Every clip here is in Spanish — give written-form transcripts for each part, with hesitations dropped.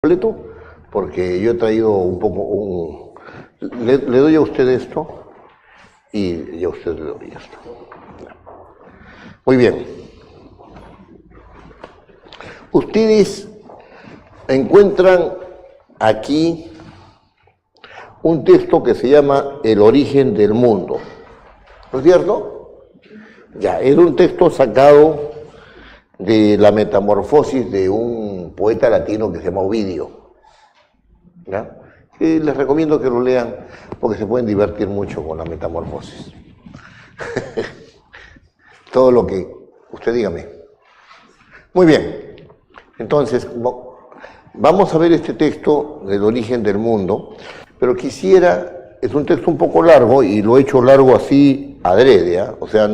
completo, porque yo he traído un poco, le doy a usted esto y a usted le doy esto. Muy bien. Ustedes encuentran aquí un texto que se llama El origen del mundo, ¿no es cierto? Ya, era un texto sacado de la metamorfosis de un poeta latino que se llama Ovidio, ¿ya? Y les recomiendo que lo lean porque se pueden divertir mucho con la metamorfosis. Todo lo que usted dígame. Muy bien, entonces vamos a ver este texto del origen del mundo, pero quisiera, es un texto un poco largo y lo he hecho largo así adrede, ¿eh? O sea,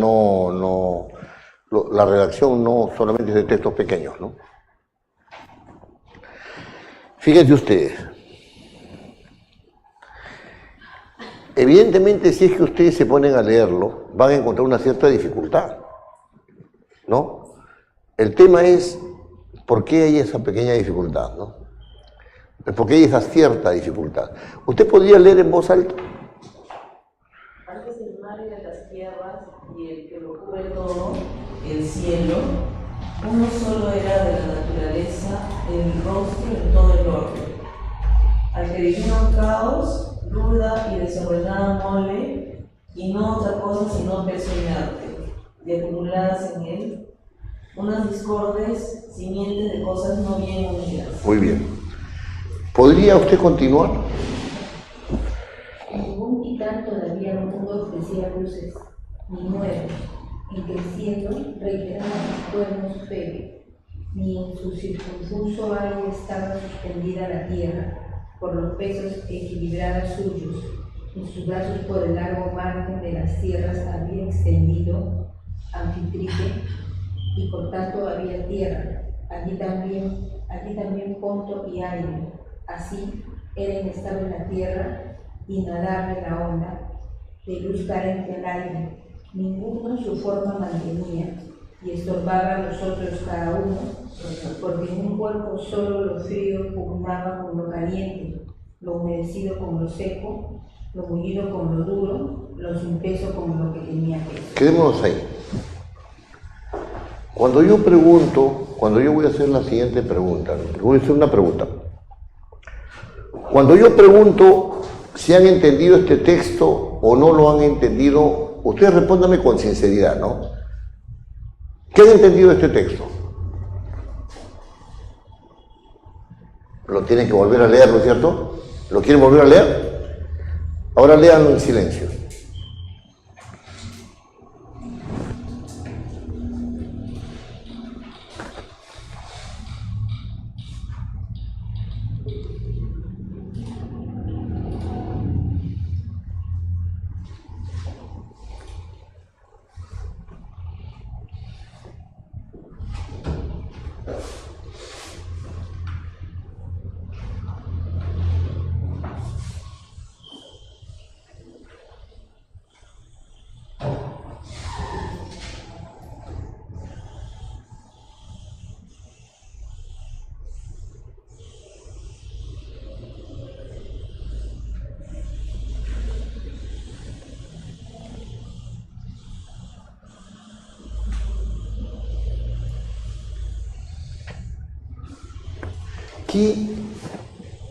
la redacción no solamente es de textos pequeños, ¿no? Fíjense ustedes. Evidentemente, si es que ustedes se ponen a leerlo, van a encontrar una cierta dificultad, ¿no? El tema es por qué hay esa pequeña dificultad, ¿no? ¿Por qué hay esa cierta dificultad? ¿Usted podría leer en voz alta? Antes del mar y de las tierras y el que lo cubre todo, el cielo, uno solo era de la naturaleza, el rostro en todo el orden. Al que divino caos, ruda y desordenada mole, y no otra cosa sino peso inerte, y acumuladas en él, unas discordes, simientes de cosas no bien unidas. Muy bien. ¿Podría usted continuar? Ningún titán todavía no pudo ofrecer luces, ni nuevos, en que el cielo reiteraba sus cuernos febe, ni en su circunfuso aire estaba suspendida la tierra, por los pesos equilibrados suyos, en sus brazos por el largo margen de las tierras había extendido Anfitrique, y por tanto había tierra, allí también Ponto y aire, así era inestable la tierra, inadable la onda, de luz carente al aire, ninguno su forma mantenía, y estorbaba a los otros cada uno, porque en un cuerpo solo lo frío pugnaba con lo caliente, lo humedecido con lo seco, lo mullido con lo duro, lo sin peso con lo que tenía peso. Quedémonos ahí. Cuando yo voy a hacer la siguiente pregunta, voy a hacer una pregunta. Cuando yo pregunto si han entendido este texto o no lo han entendido, ustedes respóndanme con sinceridad, ¿no? ¿Qué han entendido de este texto? Lo tienen que volver a leer, ¿no es cierto? ¿Lo quieren volver a leer? Ahora léanlo en silencio.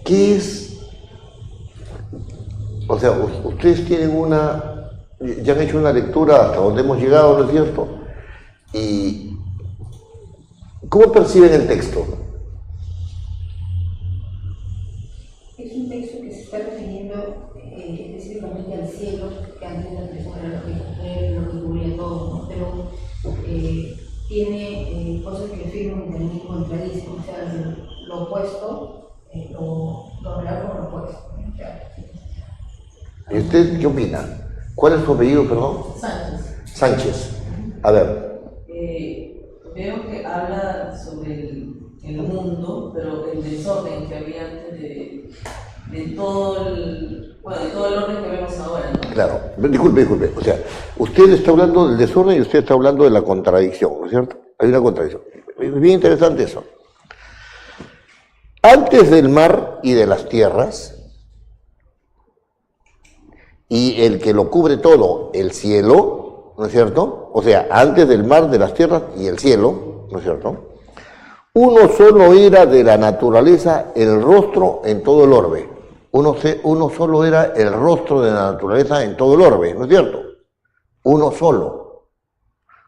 ¿Qué es? O sea, ustedes tienen ya han hecho una lectura hasta donde hemos llegado, ¿no es cierto? ¿Y cómo perciben el texto? Es un texto que se está refiriendo específicamente al cielo, que antes la persona era lo que cubría todo, ¿no? Pero tiene cosas que afirman y también contradicen, o sea, lo opuesto, lo real con lo opuesto. ¿Y usted qué opina? ¿Cuál es su apellido, perdón? Sánchez. Sánchez. A ver. Veo que habla sobre el mundo, pero el desorden que había antes de todo el orden que vemos ahora, ¿no? Claro, disculpe. O sea, usted está hablando del desorden y usted está hablando de la contradicción, ¿no es cierto? Hay una contradicción. Es bien interesante eso. antes del mar y de las tierras, y el que lo cubre todo, el cielo, ¿no es cierto? O sea, antes del mar, de las tierras y el cielo, ¿no es cierto? Uno solo era de la naturaleza el rostro en todo el orbe. Uno solo era el rostro de la naturaleza en todo el orbe, ¿no es cierto? Uno solo.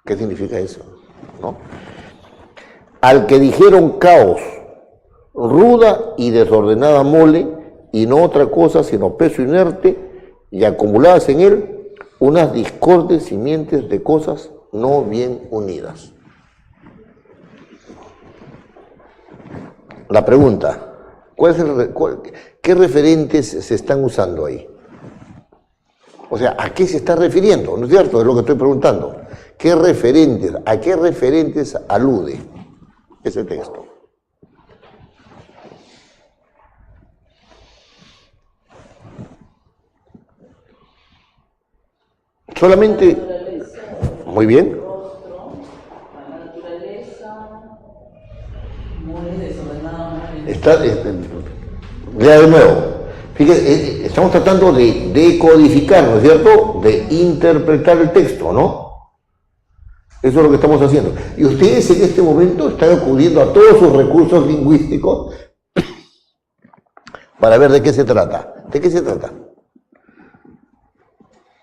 ¿Qué significa eso? ¿No? Al que dijeron caos, ruda y desordenada mole, y no otra cosa sino peso inerte, y acumuladas en él unas discordes simientes de cosas no bien unidas. La pregunta, ¿qué referentes se están usando ahí? O sea, ¿a qué se está refiriendo? ¿No es cierto? Es lo que estoy preguntando. ¿A qué referentes alude ese texto? Solamente, muy bien. La naturaleza, muy desordenada. Lea de nuevo. Fíjense, estamos tratando de decodificar, ¿no es cierto? De interpretar el texto, ¿no? Eso es lo que estamos haciendo. Y ustedes en este momento están acudiendo a todos sus recursos lingüísticos para ver de qué se trata. ¿De qué se trata?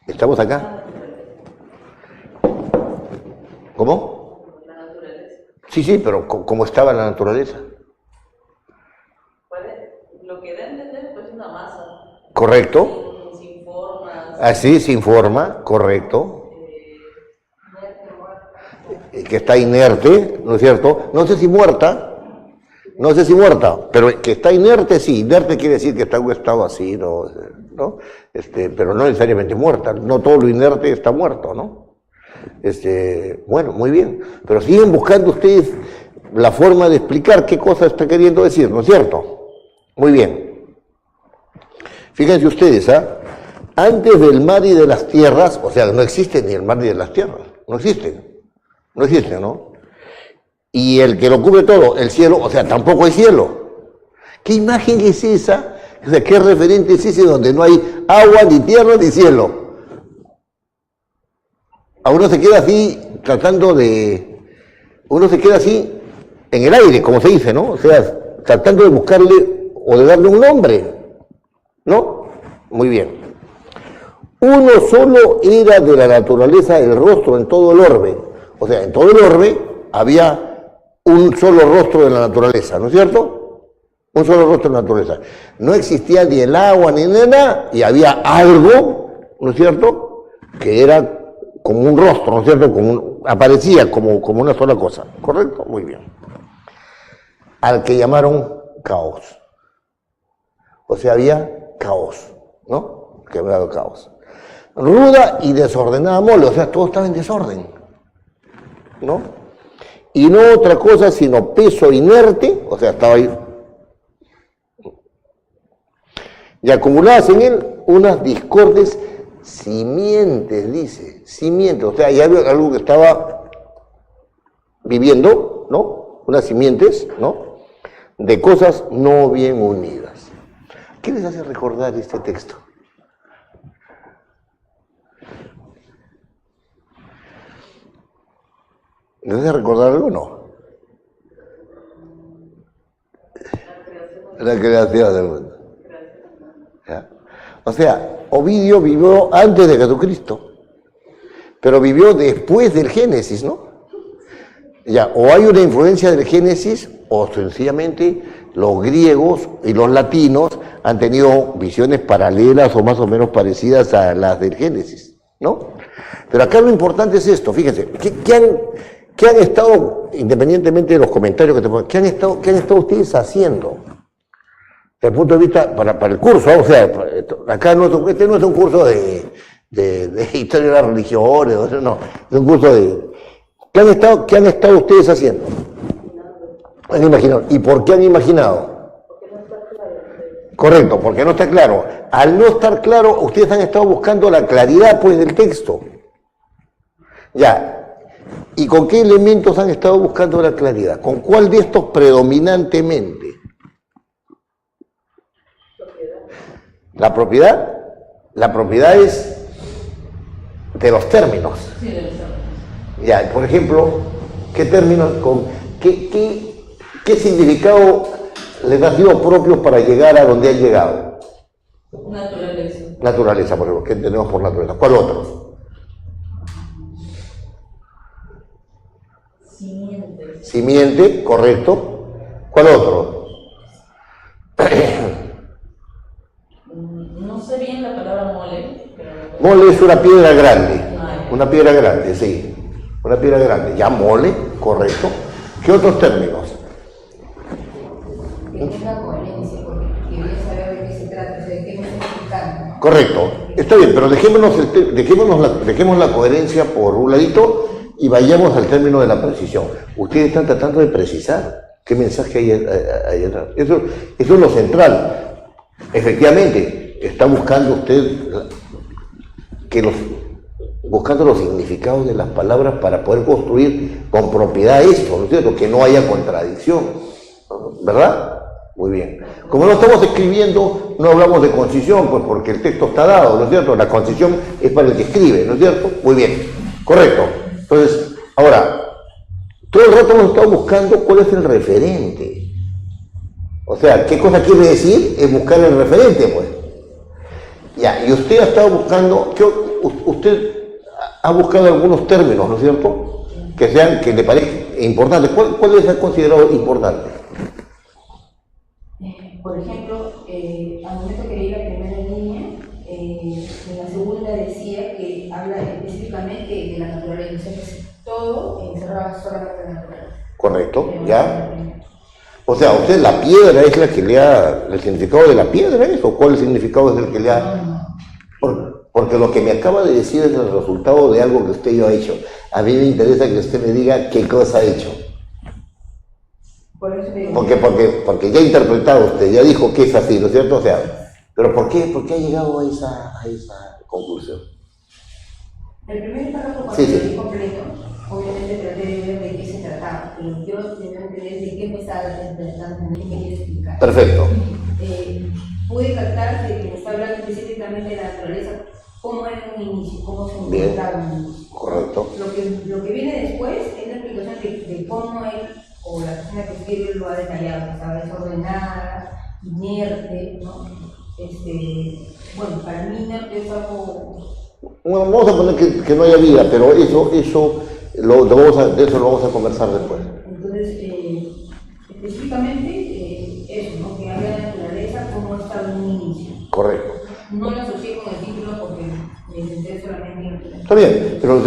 ¿Estamos acá? ¿Cómo? La naturaleza. Sí, pero ¿cómo estaba la naturaleza? Lo que da a entender pues una masa. Correcto. Sin formas. Así, sin forma, correcto. Que está inerte, ¿no es cierto? No sé si muerta, pero que está inerte, sí. Inerte quiere decir que está en un estado así, ¿no? Pero no necesariamente muerta. No todo lo inerte está muerto, ¿no? Bueno, muy bien. Pero siguen buscando ustedes la forma de explicar qué cosa está queriendo decir, ¿no es cierto? Muy bien. Fíjense ustedes, antes del mar y de las tierras, o sea, no existe ni el mar ni de las tierras, no existen, ¿no? Y el que lo cubre todo, el cielo, o sea, tampoco hay cielo. ¿Qué imagen es esa? O sea, ¿qué referente es ese donde no hay agua, ni tierra, ni cielo? A uno se queda así, uno se queda así en el aire, como se dice, ¿no? O sea, tratando de buscarle o de darle un nombre, ¿no? Muy bien. Uno solo era de la naturaleza el rostro en todo el orbe. O sea, en todo el orbe había un solo rostro de la naturaleza, ¿no es cierto? Un solo rostro de la naturaleza. No existía ni el agua ni nada, y había algo, ¿no es cierto?, que era como un rostro, ¿no es cierto?, aparecía como una sola cosa, ¿correcto? Muy bien. Al que llamaron caos. O sea, había caos, ¿no? Que había caos. Ruda y desordenada mole, o sea, todo estaba en desorden, ¿no? Y no otra cosa sino peso inerte, o sea, estaba ahí. Y acumuladas en él unas discordes simientes, dice, simientes, o sea, ya había algo que estaba viviendo, ¿no? Unas simientes, ¿no? De cosas no bien unidas. ¿Qué les hace recordar este texto? ¿Les hace recordar algo o no? La creación del mundo. ¿Ya? O sea, Ovidio vivió antes de Jesucristo, pero vivió después del Génesis, ¿no? Ya, o hay una influencia del Génesis, o sencillamente los griegos y los latinos han tenido visiones paralelas o más o menos parecidas a las del Génesis, ¿no? Pero acá lo importante es esto, fíjense, ¿qué han estado, independientemente de los comentarios que te pongan, ¿qué han estado ustedes haciendo? Desde el punto de vista, para el curso, o sea, acá este no es un curso de historia de las religiones, no, es un curso de... ¿Qué han estado ustedes haciendo? Han imaginado. ¿Y por qué han imaginado? Correcto, porque no está claro. Al no estar claro, ustedes han estado buscando la claridad, pues, del texto. Ya. ¿Y con qué elementos han estado buscando la claridad? ¿Con cuál de estos predominantemente? La propiedad es de los términos. Sí, de los términos. Ya, por ejemplo, ¿qué términos, qué significado les ha sido propio para llegar a donde han llegado? Naturaleza. Naturaleza, por ejemplo, ¿qué entendemos por naturaleza? ¿Cuál otro? Simiente. Simiente, correcto. ¿Cuál otro? No sé bien la palabra mole, pero... Mole es una piedra grande. Una piedra grande, sí. Una piedra grande. Ya mole, correcto. ¿Qué otros términos? Que tenga coherencia, porque quería saber de qué se trata, o sea, de qué me está explicando, ¿no? Correcto. Está bien, pero dejemos la coherencia por un ladito y vayamos al término de la precisión. Ustedes están tratando de precisar qué mensaje hay atrás. Eso es lo central. Efectivamente, está buscando usted buscando los significados de las palabras para poder construir con propiedad esto, ¿no es cierto? Que no haya contradicción, ¿verdad? Muy bien. Como no estamos escribiendo, no hablamos de concisión, pues porque el texto está dado, ¿no es cierto? La concisión es para el que escribe, ¿no es cierto? Muy bien, correcto. Entonces, ahora, todo el rato hemos estado buscando cuál es el referente. O sea, ¿qué cosa quiere decir? Es buscar el referente, pues. Ya, y usted ha estado buscando, usted ha buscado algunos términos, ¿no es cierto? Que le parezcan importantes. ¿Cuál les ha considerado importante? Por ejemplo, al momento que leí la primera línea, en la segunda decía que habla específicamente de la naturaleza, o sea, que todo encerraba solamente la naturaleza. Correcto, ya. O sea, usted la piedra es la que el significado de la piedra es, o cuál significado es el que le ha... Porque lo que me acaba de decir es el resultado de algo que usted ya ha hecho. A mí me interesa que usted me diga qué cosa ha hecho. Porque ya ha interpretado usted, ya dijo que es así, ¿no es cierto? O sea, pero ¿por qué ha llegado a esa conclusión? El primer párrafo, cuando Sí. lo leí completo, obviamente traté de ver de qué se trataba, pero yo tenía que entender de qué me estaba interpretando, qué me quería explicar. Perfecto. Pude captar de que me está hablando específicamente de la naturaleza, cómo era en un inicio, cómo se Bien. encontraba en un inicio. Correcto. Lo que viene después es la explicación de cómo él o la persona que escribe lo ha detallado, estaba desordenada, inerte, ¿no? Bueno, para mí inerte es algo... Bueno, vamos a poner que no haya vida, pero de eso lo vamos a conversar después. Entonces, específicamente, eso, ¿no? Que habla de naturaleza, cómo estaba en un inicio. Correcto. No lo asocié con el título porque me centré solamente en el... Está bien, pero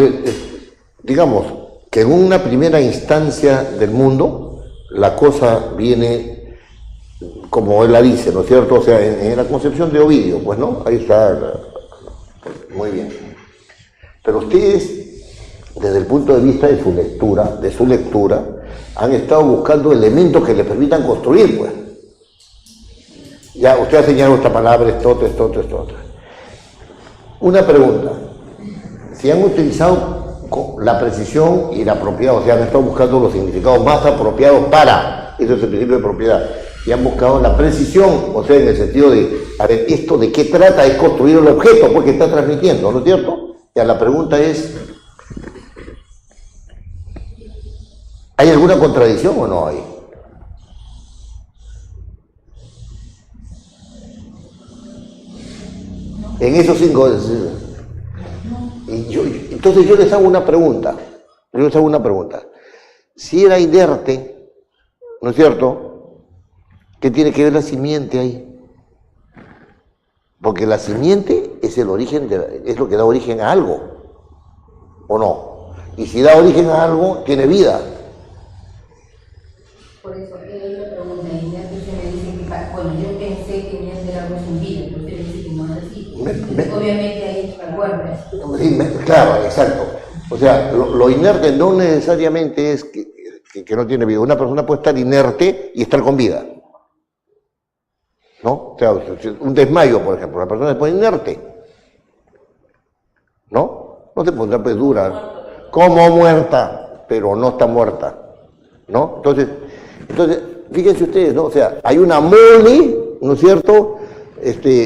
digamos que en una primera instancia del mundo, la cosa viene como él la dice, ¿no es cierto? O sea, en la concepción de Ovidio, pues, ¿no? Ahí está. Muy bien. Pero ustedes, desde el punto de vista de su lectura, han estado buscando elementos que le permitan construir, pues. Ya, usted ha señalado esta palabra, esto otro. Una pregunta. Si han utilizado la precisión y la propiedad, o sea, han estado buscando los significados más apropiados para, eso es el principio de propiedad, y han buscado la precisión, o sea, en el sentido de, a ver, esto de qué trata es construir el objeto, porque está transmitiendo, ¿no es cierto? Ya, la pregunta es, ¿hay alguna contradicción o no hay? En esos 5... Entonces yo les hago una pregunta. Si era inerte, ¿no es cierto? ¿Qué tiene que ver la simiente ahí? Porque la simiente es el origen, es lo que da origen a algo, ¿o no? Y si da origen a algo, tiene vida. Por eso, él me pregunta, y ya usted me dice que, bueno, yo pensé que inerte era algo sin vida, pero usted me dice que no es así. Obviamente ahí recuerdas. Sí, claro, exacto. O sea, lo inerte no necesariamente es que no tiene vida. Una persona puede estar inerte y estar con vida, ¿no? O sea, un desmayo, por ejemplo, una persona se pone inerte, ¿no? No se pondrá pues dura, como muerta, pero no está muerta, ¿no? Entonces, fíjense ustedes, ¿no? O sea, hay una mole, ¿no es cierto?,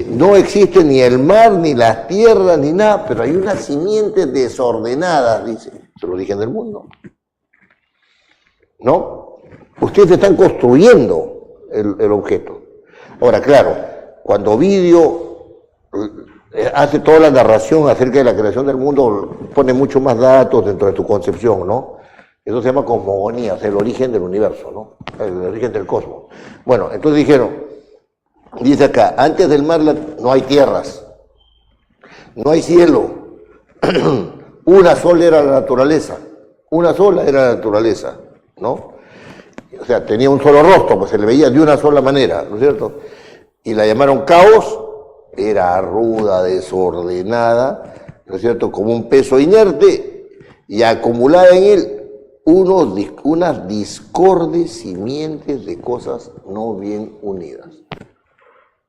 no existe ni el mar, ni las tierras, ni nada, pero hay unas simientes desordenadas, dice, es el origen del mundo. ¿No? Ustedes están construyendo el objeto. Ahora, claro, cuando Ovidio hace toda la narración acerca de la creación del mundo, pone mucho más datos dentro de tu concepción, ¿no? Eso se llama cosmogonía, o sea, el origen del universo, ¿no? El origen del cosmos. Bueno, entonces dijeron, dice acá, antes del mar no hay tierras, no hay cielo, una sola era la naturaleza, una sola era la naturaleza, ¿no? O sea, tenía un solo rostro, pues se le veía de una sola manera, ¿no es cierto? Y la llamaron caos, era ruda, desordenada, ¿no es cierto? Como un peso inerte y acumulada en él unas discordes simientes de cosas no bien unidas.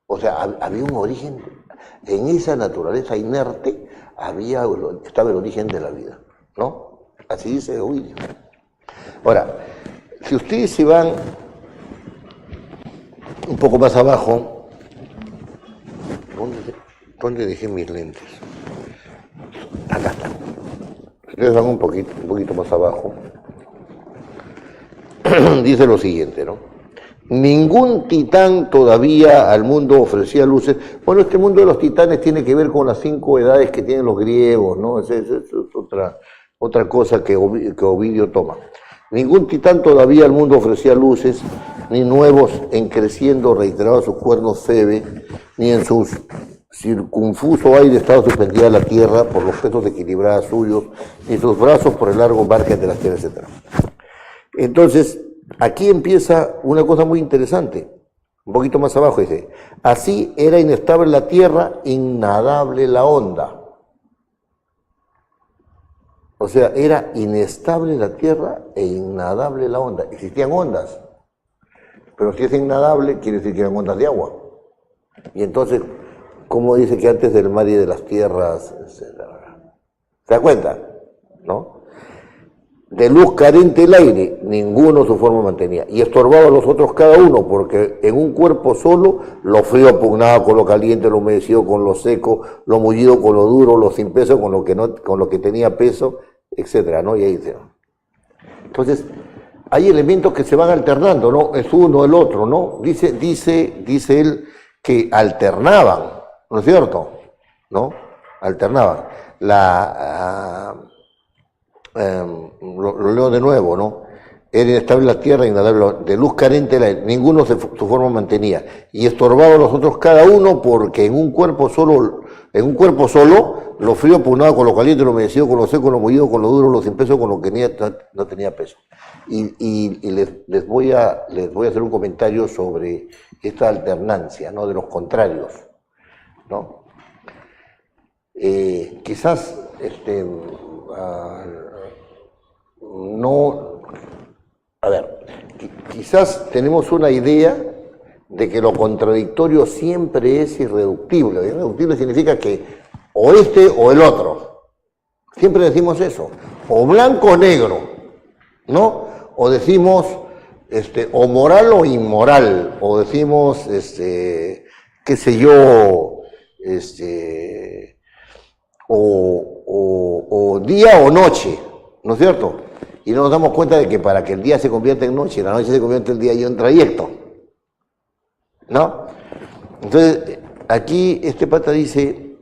O sea, había un origen, en esa naturaleza inerte estaba el origen de la vida, ¿no? Así dice Ovidio. Ahora, si ustedes se van un poco más abajo, ¿dónde dejé mis lentes? Acá están. Si ustedes van un poquito más abajo, dice lo siguiente, ¿no? Ningún titán todavía al mundo ofrecía luces. Bueno, este mundo de los titanes tiene que ver con las 5 edades que tienen los griegos, ¿no? Es otra cosa que Ovidio toma. Ningún titán todavía al mundo ofrecía luces, ni nuevos en creciendo reiterados sus cuernos Febe, ni en sus circunfuso aire estaba suspendida la tierra por los pesos equilibrados suyos, ni sus brazos por el largo margen de las tierras, etc. Entonces, aquí empieza una cosa muy interesante. Un poquito más abajo dice, así era inestable la tierra, innadable la onda. O sea, era inestable la tierra e innadable la onda. Existían ondas, pero si es innadable, quiere decir que eran ondas de agua. Y entonces, ¿cómo dice que antes del mar y de las tierras? ¿Se da cuenta? ¿No? De luz carente el aire, ninguno su forma mantenía, y estorbaba a los otros cada uno, porque en un cuerpo solo, lo frío pugnaba con lo caliente, lo humedecido con lo seco, lo mullido con lo duro, lo sin peso con lo que tenía peso, etcétera, ¿no? Y ahí dice. Entonces, hay elementos que se van alternando, ¿no? Es uno, el otro, ¿no? Dice él que alternaban, ¿no es cierto? ¿No? Alternaban. Lo leo de nuevo, ¿no? Era inestable la tierra, innadable, de luz carente el aire, ninguno su forma mantenía, y estorbaba a los otros cada uno, porque en un cuerpo solo, lo frío pugnaba con lo caliente, lo humedecido con lo seco, lo mullido con lo duro, lo sin peso con lo que no tenía peso. Y les voy a hacer un comentario sobre esta alternancia, ¿no? De los contrarios, ¿no? Quizás quizás tenemos una idea de que lo contradictorio siempre es irreductible. Irreductible significa que o este o el otro. Siempre decimos eso. O blanco o negro, ¿no? O decimos o moral o inmoral. O decimos, qué sé yo, o día o noche, ¿no es cierto? Y no nos damos cuenta de que para que el día se convierta en noche, la noche se convierte en día y un trayecto, ¿no? Entonces, aquí este pata dice,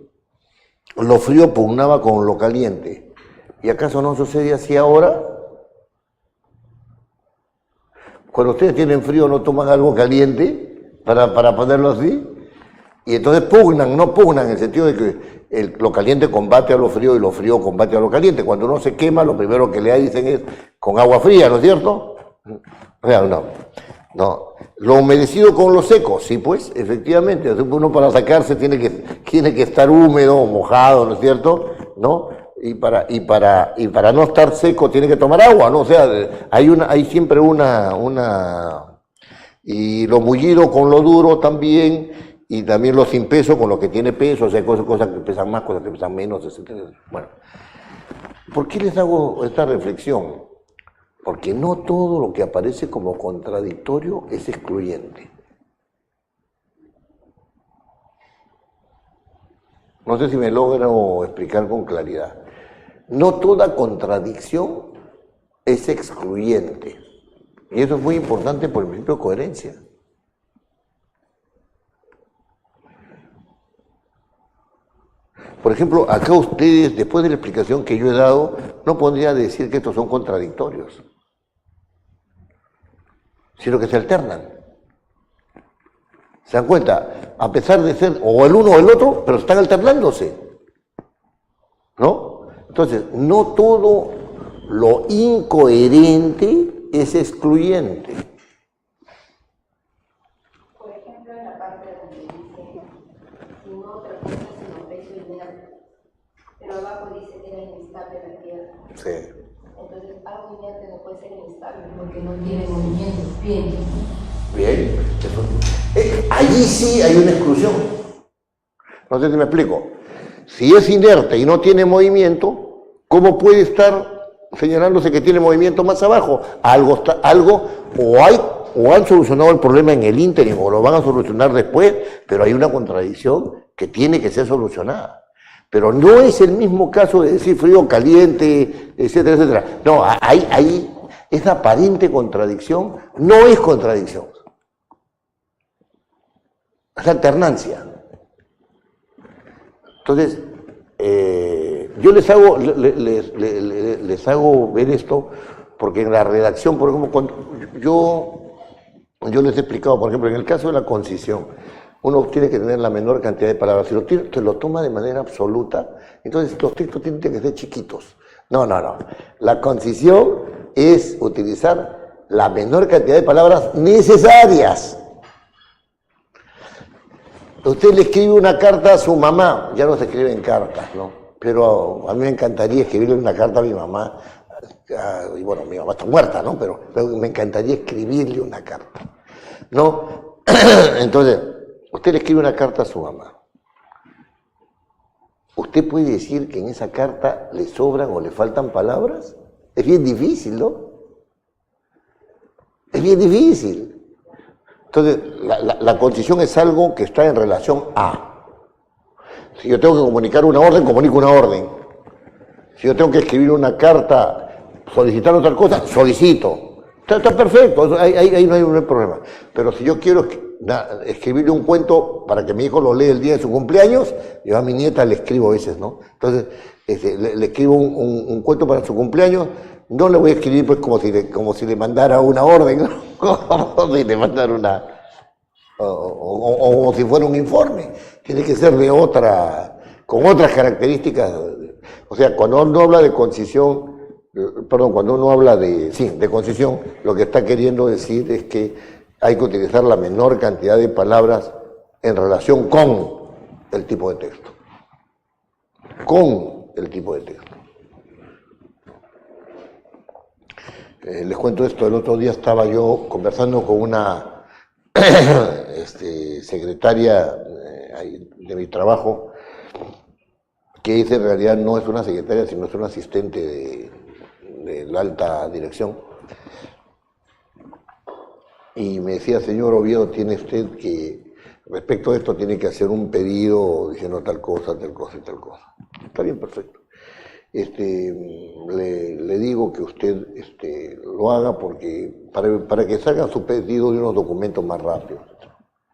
lo frío pugnaba con lo caliente. ¿Y acaso no sucede así ahora? Cuando ustedes tienen frío, ¿no toman algo caliente para ponerlo así? Y entonces no pugnan en el sentido de que lo caliente combate a lo frío y lo frío combate a lo caliente. Cuando uno se quema, lo primero que le dicen es con agua fría, ¿no es cierto? O sea, no. Lo humedecido con lo seco, sí, pues, efectivamente. Uno para sacarse tiene que estar húmedo, mojado, ¿no es cierto? ¿No? Y para no estar seco tiene que tomar agua, ¿no? O sea, hay siempre una y lo mullido con lo duro también. Y también lo sin peso con lo que tiene peso, o sea, cosas que pesan más, cosas que pesan menos, etc. Bueno, ¿por qué les hago esta reflexión? Porque no todo lo que aparece como contradictorio es excluyente. No sé si me logro explicar con claridad. No toda contradicción es excluyente. Y eso es muy importante por el principio de coherencia. Por ejemplo, acá ustedes, después de la explicación que yo he dado, no podría decir que estos son contradictorios, sino que se alternan. ¿Se dan cuenta? A pesar de ser o el uno o el otro, pero están alternándose. ¿No? Entonces, no todo lo incoherente es excluyente. Por ejemplo, en la parte donde dice, sin otra cosa sino peso inerte, pero abajo dice que era inestable la tierra. Sí. Entonces, algo inerte no puede ser inestable porque no tiene movimiento. Bien. Bien. Allí sí hay una exclusión. No sé si me explico. Si es inerte y no tiene movimiento, ¿cómo puede estar señalándose que tiene movimiento más abajo? Algo o han solucionado el problema en el ínterin o lo van a solucionar después, pero hay una contradicción que tiene que ser solucionada. Pero no es el mismo caso de decir frío, caliente, etcétera, etcétera. No, ahí esa aparente contradicción no es contradicción. Es alternancia. Entonces, yo les hago ver esto porque en la redacción, por ejemplo, yo les he explicado, por ejemplo, en el caso de la concisión, uno tiene que tener la menor cantidad de palabras. Si te lo toma de manera absoluta, entonces los textos tienen que ser chiquitos. No. La concisión es utilizar la menor cantidad de palabras necesarias. Usted le escribe una carta a su mamá, ya no se escriben cartas, ¿no? Pero a mí me encantaría escribirle una carta a mi mamá, y bueno, mi mamá está muerta, ¿no? Pero me encantaría escribirle una carta, ¿no? Entonces, usted le escribe una carta a su mamá. ¿Usted puede decir que en esa carta le sobran o le faltan palabras? Es bien difícil, ¿no? Es bien difícil. Entonces, la concisión es algo que está en relación a. Si yo tengo que comunicar una orden, comunico una orden. Si yo tengo que escribir una carta, solicitar otra cosa, solicito. Está perfecto, ahí no hay problema. Pero si yo quiero escribirle un cuento para que mi hijo lo lea el día de su cumpleaños, yo a mi nieta le escribo a veces, ¿no? Entonces, le escribo un cuento para su cumpleaños, no le voy a escribir pues como si le mandara una orden, ¿no? Como si le mandara una... O si fuera un informe. Tiene que ser con otras características. O sea, cuando uno habla de concisión, cuando uno habla de concisión, lo que está queriendo decir es que hay que utilizar la menor cantidad de palabras en relación con el tipo de texto. Con el tipo de texto. Les cuento esto, el otro día estaba yo conversando con una secretaria de mi trabajo, que en realidad no es una secretaria, sino es una asistente de la alta dirección. Y me decía, señor Oviedo, tiene usted que, respecto a esto, tiene que hacer un pedido diciendo tal cosa y tal cosa. Está bien, perfecto. Le digo que usted lo haga porque para que salga su pedido de unos documentos más rápidos.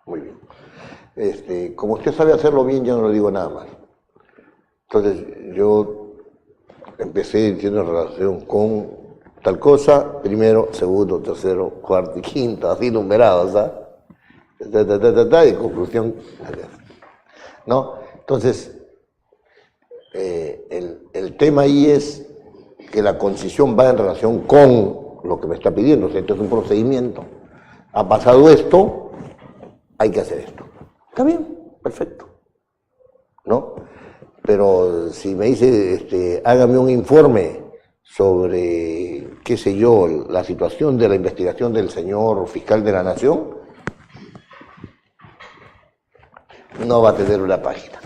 Muy bien. Como usted sabe hacerlo bien, ya no le digo nada más. Entonces yo empecé diciendo en relación con tal cosa, primero, segundo, tercero, cuarto y quinto, así numerados, ¿sabes? Y conclusión, ¿no? Entonces, el tema ahí es que la concisión va en relación con lo que me está pidiendo. O sea, esto es un procedimiento. Ha pasado esto, hay que hacer esto. Está bien, perfecto. ¿No? Pero si me dice, hágame un informe sobre, qué sé yo, la situación de la investigación del señor fiscal de la Nación, no va a tener una página.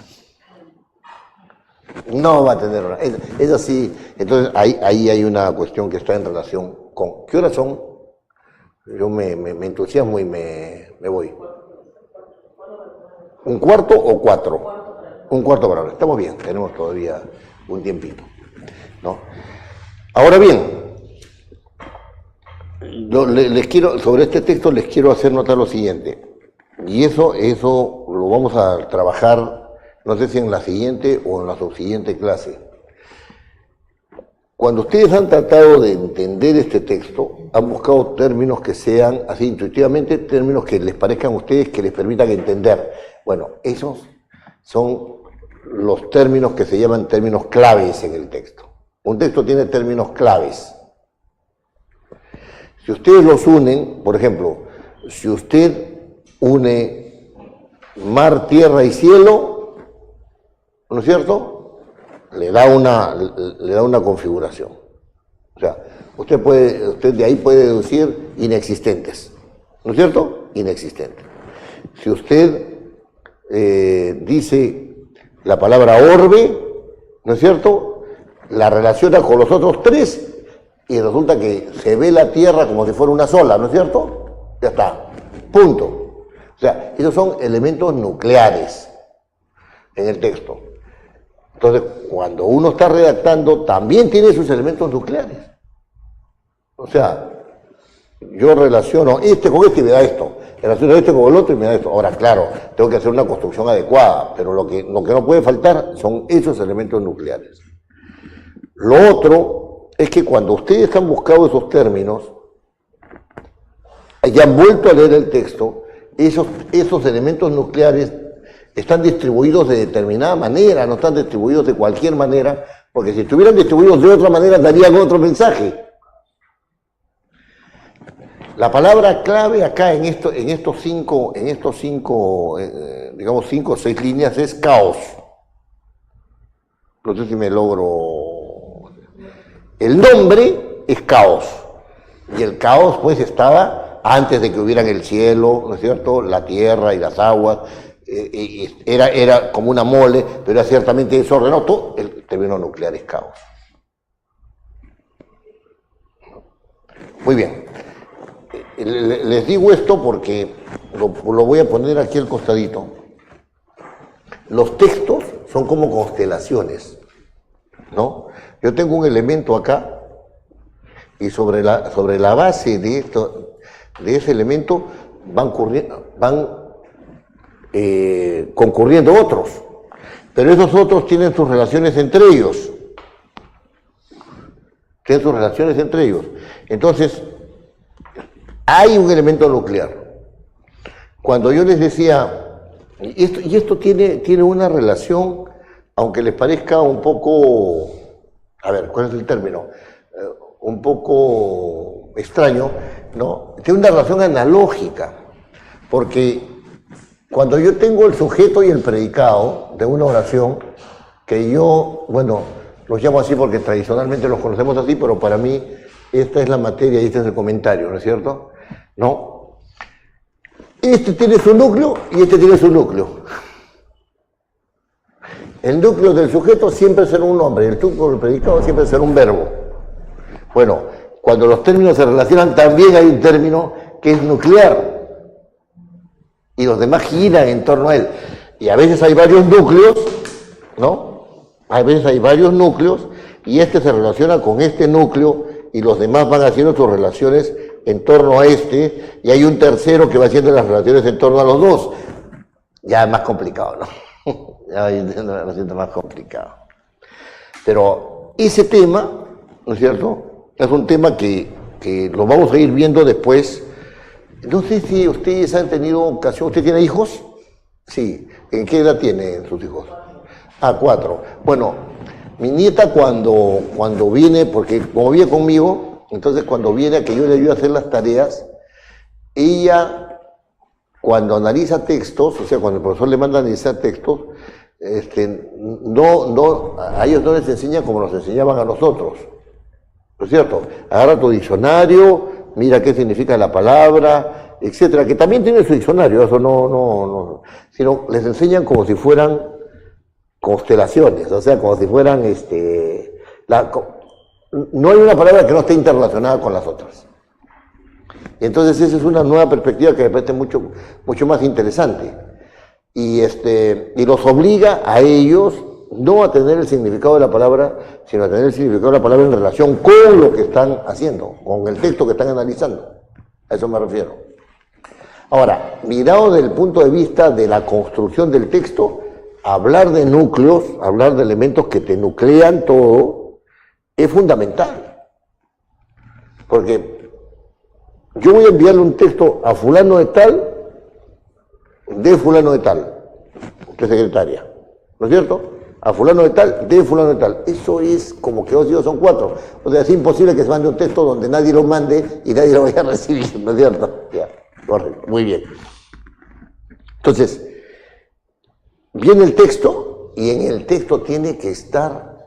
No va a tener una. Eso sí, entonces ahí hay una cuestión que está en relación con. ¿Qué horas son? Yo me entusiasmo y me voy. ¿Un cuarto o 4? Un cuarto para ahora. Estamos bien, tenemos todavía un tiempito, ¿no? Ahora bien, sobre este texto les quiero hacer notar lo siguiente, y eso lo vamos a trabajar, no sé si en la siguiente o en la subsiguiente clase. Cuando ustedes han tratado de entender este texto, han buscado términos que sean, así intuitivamente, términos que les parezcan a ustedes, que les permitan entender. Bueno, esos son los términos que se llaman términos claves en el texto. Un texto tiene términos claves. Si ustedes los unen, por ejemplo, si usted une mar, tierra y cielo, ¿no es cierto? Le da una configuración. O sea, usted de ahí puede deducir inexistentes, ¿no es cierto? Inexistentes. Si usted dice la palabra orbe, ¿no es cierto? La relaciona con los otros tres y resulta que se ve la Tierra como si fuera una sola, ¿no es cierto? Ya está, punto. O sea, esos son elementos nucleares en el texto. Entonces, cuando uno está redactando, también tiene sus elementos nucleares. O sea, yo relaciono este con este y me da esto, relaciono este con el otro y me da esto. Ahora, claro, tengo que hacer una construcción adecuada, pero lo que no puede faltar son esos elementos nucleares. Lo otro es que cuando ustedes han buscado esos términos y han vuelto a leer el texto, esos elementos nucleares están distribuidos de determinada manera, no están distribuidos de cualquier manera, porque si estuvieran distribuidos de otra manera darían otro mensaje. La palabra clave acá en estos cinco, digamos 5 o 6 líneas es caos. No sé si me logro. El nombre es caos. Y el caos pues estaba antes de que hubieran el cielo, ¿no es cierto?, la tierra y las aguas. Era como una mole, pero era ciertamente desordenado. Todo el término nuclear es caos. Muy bien. Les digo esto porque lo voy a poner aquí al costadito. Los textos son como constelaciones, ¿no? Yo tengo un elemento acá y sobre la base de ese elemento van concurriendo otros, pero esos otros tienen sus relaciones entre ellos. Entonces, hay un elemento nuclear. Cuando yo les decía, y esto tiene una relación, aunque les parezca un poco, a ver, ¿cuál es el término? Un poco extraño, ¿no? Tiene una relación analógica, porque cuando yo tengo el sujeto y el predicado de una oración, que yo, bueno, los llamo así porque tradicionalmente los conocemos así, pero para mí esta es la materia y este es el comentario, ¿no es cierto? ¿No? Este tiene su núcleo y este tiene su núcleo. El núcleo del sujeto siempre será un nombre, el núcleo del predicado siempre será un verbo. Bueno, cuando los términos se relacionan también hay un término que es nuclear y los demás giran en torno a él. Y a veces hay varios núcleos, ¿no? A veces hay varios núcleos y este se relaciona con este núcleo y los demás van haciendo sus relaciones en torno a este, y hay un tercero que va haciendo las relaciones en torno a los dos. Ya es más complicado, ¿no? Ya lo siento más complicado. Pero ese tema, ¿no es cierto?, es un tema que lo vamos a ir viendo después. No sé si ustedes han tenido ocasión. ¿Usted tiene hijos? Sí. ¿En qué edad tienen sus hijos? 4. Bueno, mi nieta cuando viene, porque como vive conmigo, entonces cuando viene a que yo le ayude a hacer las tareas, ella cuando analiza textos, o sea, cuando el profesor le manda a analizar textos, a ellos no les enseña como nos enseñaban a nosotros, ¿no es cierto? Agarra tu diccionario, mira qué significa la palabra, etcétera, que también tiene su diccionario, eso no, sino les enseñan como si fueran constelaciones, o sea, como si fueran, no hay una palabra que no esté interrelacionada con las otras. Y entonces esa es una nueva perspectiva que me parece mucho más interesante. y los obliga a ellos no a tener el significado de la palabra, sino a tener el significado de la palabra en relación con lo que están haciendo, con el texto que están analizando. A eso me refiero. Ahora, mirado desde el punto de vista de la construcción del texto, hablar de núcleos, hablar de elementos que te nuclean todo, es fundamental. Porque yo voy a enviarle un texto a fulano de tal, de fulano de tal, que es secretaria, ¿no es cierto? A fulano de tal, de fulano de tal. Eso es como que 2 y 2 son 4. O sea, es imposible que se mande un texto donde nadie lo mande y nadie lo vaya a recibir, ¿no es cierto? Ya, correcto, muy bien. Entonces, viene el texto y en el texto tiene que estar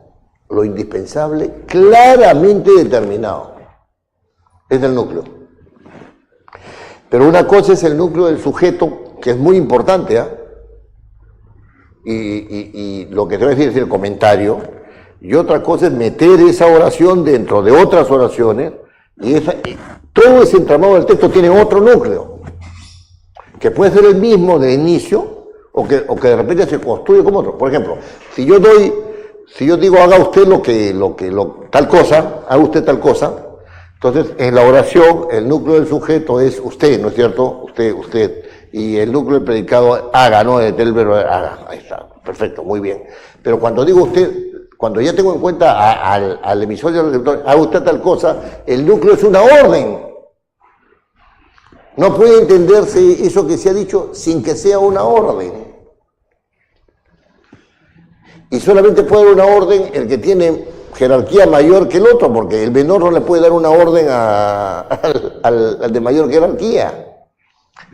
lo indispensable claramente determinado. Es el núcleo. Pero una cosa es el núcleo del sujeto, que es muy importante, ¿ah? Y lo que te voy a decir es el comentario, y otra cosa es meter esa oración dentro de otras oraciones, y todo ese entramado del texto tiene otro núcleo, que puede ser el mismo de inicio, o que de repente se construye como otro. Por ejemplo, si yo digo haga usted tal cosa, haga usted tal cosa, entonces en la oración el núcleo del sujeto es usted, ¿no es cierto? Usted. Y el núcleo del predicado haga, ¿no? El verbo haga. Ahí está, perfecto, muy bien. Pero cuando digo usted, cuando ya tengo en cuenta al emisor y al receptor, haga usted tal cosa, el núcleo es una orden. No puede entenderse eso que se ha dicho sin que sea una orden. Y solamente puede dar una orden el que tiene jerarquía mayor que el otro, porque el menor no le puede dar una orden al de mayor jerarquía.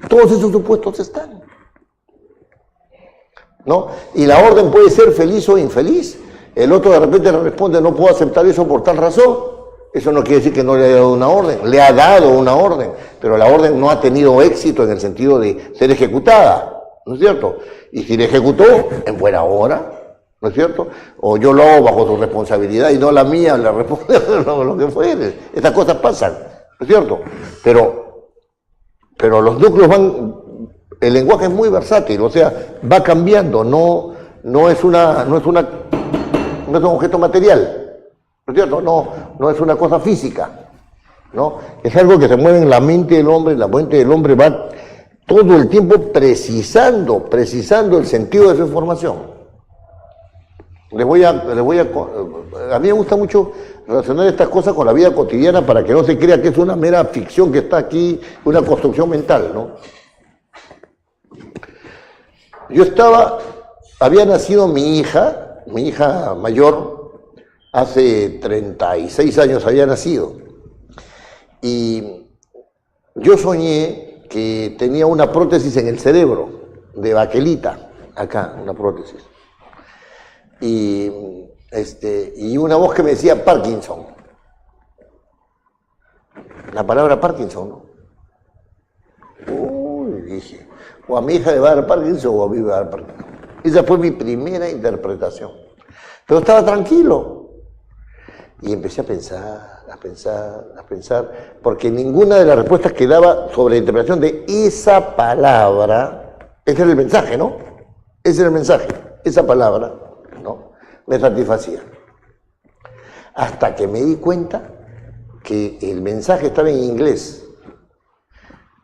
Todos esos supuestos están, ¿no? Y la orden puede ser feliz o infeliz. El otro de repente le responde, no puedo aceptar eso por tal razón. Eso no quiere decir que no le haya dado una orden. Le ha dado una orden, pero la orden no ha tenido éxito en el sentido de ser ejecutada, ¿no es cierto? Y si le ejecutó, en buena hora, ¿no es cierto? O yo lo hago bajo su responsabilidad y no la mía, le responde lo que fuere. Estas cosas pasan, ¿no es cierto? Pero los núcleos el lenguaje es muy versátil, o sea, va cambiando, no es un objeto material, ¿no es cierto? No es una cosa física, ¿no? Es algo que se mueve en la mente del hombre, y la mente del hombre va todo el tiempo precisando el sentido de su información. A mí me gusta mucho relacionar estas cosas con la vida cotidiana para que no se crea que es una mera ficción que está aquí, una construcción mental, ¿no? Había nacido mi hija mayor, hace 36 años había nacido, y yo soñé que tenía una prótesis en el cerebro, de baquelita, acá, una prótesis. Y una voz que me decía Parkinson. La palabra Parkinson, ¿no? Uy, dije, o a mi hija le va a dar Parkinson o a mí me va a dar Parkinson. Esa fue mi primera interpretación. Pero estaba tranquilo. Y empecé a pensar, porque ninguna de las respuestas que daba sobre la interpretación de esa palabra, ese era el mensaje, ¿no? Ese era el mensaje, esa palabra, ¿no? Me satisfacía. Hasta que me di cuenta que el mensaje estaba en inglés.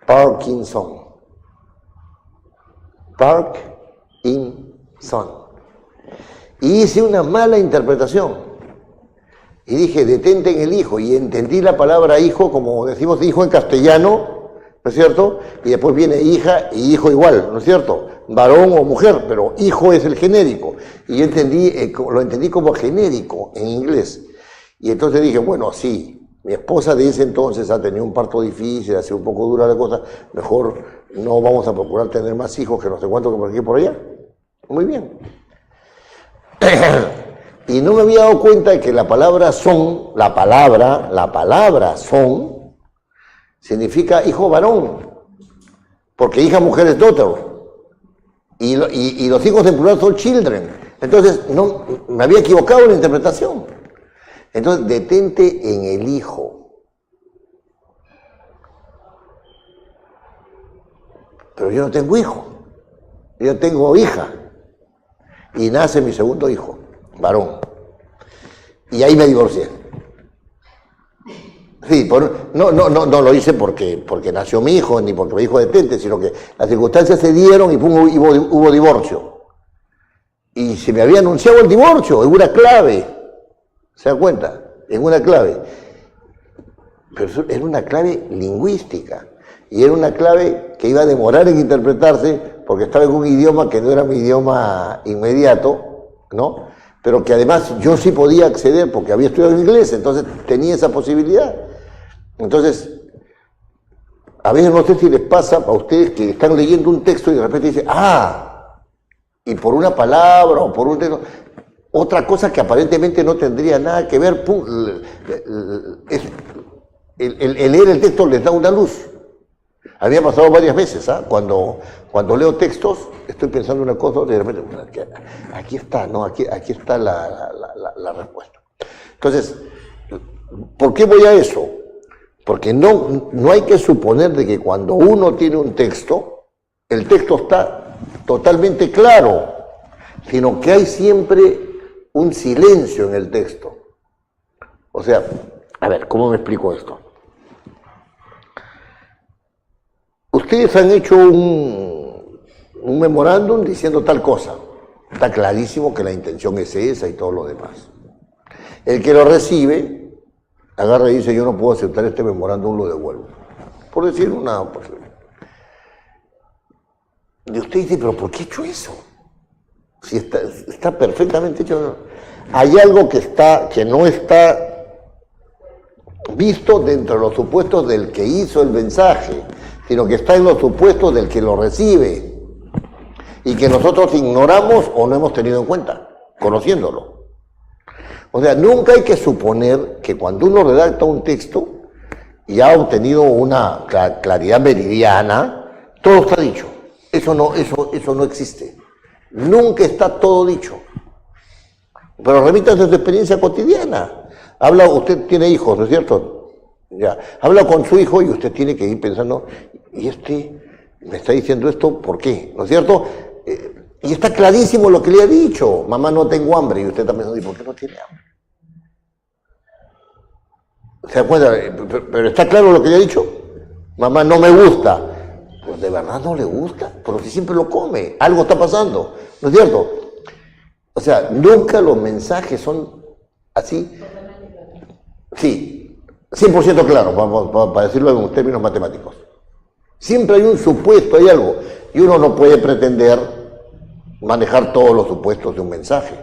Parkinson. Parkinson. Y hice una mala interpretación. Y dije, detente en el hijo. Y entendí la palabra hijo, como decimos hijo en castellano, ¿no es cierto? Y después viene hija y hijo igual, ¿no es cierto? Varón o mujer, pero hijo es el genérico. Y yo lo entendí como genérico en inglés. Y entonces dije, bueno, sí, mi esposa de ese entonces ha tenido un parto difícil, ha sido un poco dura la cosa, mejor no vamos a procurar tener más hijos que no sé cuánto que por aquí y por allá. Muy bien. Y no me había dado cuenta de que la palabra son, la palabra son, significa hijo varón, porque hija mujer es daughter, y los hijos en plural son children. Entonces, no, me había equivocado en la interpretación. Entonces, detente en el hijo. Pero yo no tengo hijo. Yo tengo hija. Y nace mi segundo hijo, varón. Y ahí me divorcié. Sí, no lo hice porque nació mi hijo, ni porque mi hijo detente, sino que las circunstancias se dieron y hubo divorcio. Y se me había anunciado el divorcio, en una clave. ¿Se da cuenta? En una clave. Pero era una clave lingüística. Y era una clave que iba a demorar en interpretarse porque estaba en un idioma que no era mi idioma inmediato, ¿no? Pero que además yo sí podía acceder porque había estudiado inglés, entonces tenía esa posibilidad. Entonces, a veces no sé si les pasa a ustedes que están leyendo un texto y de repente dicen, y por una palabra o por un texto, otra cosa que aparentemente no tendría nada que ver, el leer el texto les da una luz. A mí me ha pasado varias veces, cuando leo textos, estoy pensando una cosa y de repente, aquí está, ¿no? Aquí está la respuesta. Entonces, ¿por qué voy a eso? Porque no hay que suponer de que cuando uno tiene un texto, el texto está totalmente claro, sino que hay siempre un silencio en el texto. O sea, a ver, ¿cómo me explico esto? Ustedes han hecho un memorándum diciendo tal cosa. Está clarísimo que la intención es esa y todo lo demás. El que lo recibe, agarra y dice, yo no puedo aceptar este memorándum, lo devuelvo. Por decir una posibilidad. Y usted dice, pero ¿por qué he hecho eso? Si está perfectamente hecho. Hay algo que no está visto dentro de los supuestos del que hizo el mensaje, sino que está en los supuestos del que lo recibe y que nosotros ignoramos o no hemos tenido en cuenta, conociéndolo. O sea, nunca hay que suponer que cuando uno redacta un texto y ha obtenido una claridad meridiana, todo está dicho. Eso no existe. Nunca está todo dicho. Pero remítanse a su experiencia cotidiana. Usted tiene hijos, ¿no es cierto? Ya. Habla con su hijo y usted tiene que ir pensando, ¿y me está diciendo esto por qué? ¿No es cierto? Y está clarísimo lo que le ha dicho. Mamá, no tengo hambre. Y usted también dice, ¿por qué no tiene hambre? ¿Se da cuenta? Pero está claro lo que le ha dicho. Mamá, no me gusta. Pues de verdad no le gusta, pero si siempre lo come. Algo está pasando. ¿No es cierto? O sea, nunca los mensajes son así. Sí, 100% claro, para decirlo en términos matemáticos. Siempre hay un supuesto, hay algo. Y uno no puede pretender manejar todos los supuestos de un mensaje.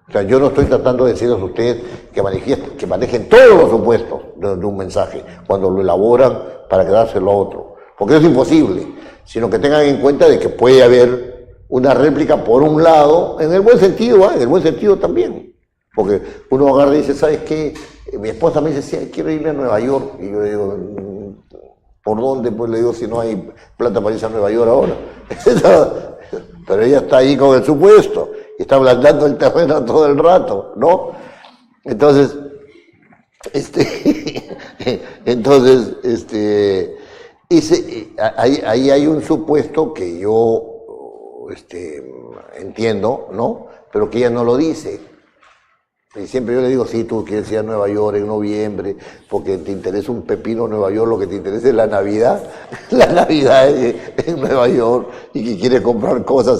O sea, yo no estoy tratando de decirles a ustedes que manejen todos los supuestos de un mensaje cuando lo elaboran para quedárselo a otro. Porque eso es imposible. Sino que tengan en cuenta de que puede haber una réplica por un lado, en el buen sentido, en el buen sentido también. Porque uno agarra y dice, ¿sabes qué? Mi esposa me dice, sí, quiero irme a Nueva York. Y yo le digo, ¿por dónde? Pues le digo, si no hay plata para irse a Nueva York ahora. Pero ella está ahí con el supuesto y está ablandando el terreno todo el rato, ¿no? Entonces, ahí hay un supuesto que yo entiendo, ¿no? Pero que ella no lo dice. Y siempre yo le digo, sí, tú quieres ir a Nueva York en noviembre, porque te interesa un pepino Nueva York, lo que te interesa es la Navidad en Nueva York, y que quieres comprar cosas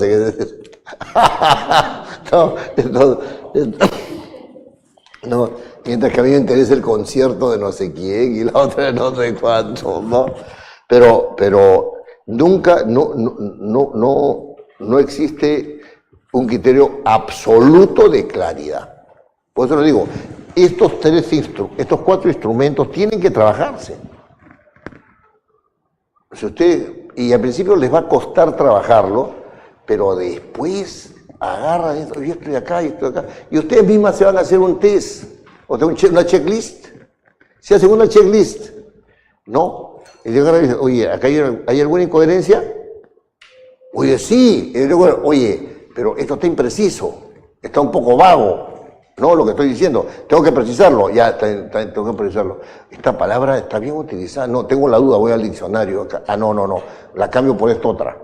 no, mientras que a mí me interesa el concierto de no sé quién y la otra de no sé cuánto, ¿no? Pero nunca, no existe un criterio absoluto de claridad. Por eso le digo, estos 4 instrumentos tienen que trabajarse. Y al principio les va a costar trabajarlo, pero después agarran esto, yo estoy acá, y ustedes mismas se van a hacer un test, o sea, una checklist. Se hacen una checklist, ¿no? Y llegan y dicen, oye, ¿acá hay alguna incoherencia? Oye, sí. Y luego, oye, pero esto está impreciso, está un poco vago. No, lo que estoy diciendo, tengo que precisarlo, tengo que precisarlo. Esta palabra está bien utilizada, no, tengo la duda, voy al diccionario acá. No, la cambio por esta otra.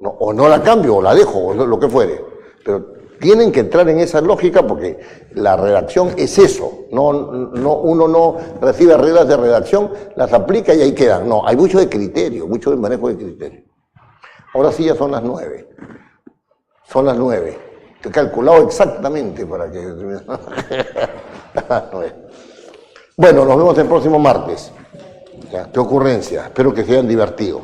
No, o no la cambio, o la dejo, o lo que fuere. Pero tienen que entrar en esa lógica porque la redacción es eso. Uno no recibe reglas de redacción, las aplica y ahí quedan. No, hay mucho de criterio, mucho de manejo de criterio. Ahora sí ya son las 9. Son las 9. Te he calculado exactamente para que... Bueno, nos vemos el próximo martes. Ya, qué ocurrencia. Espero que se hayan divertido.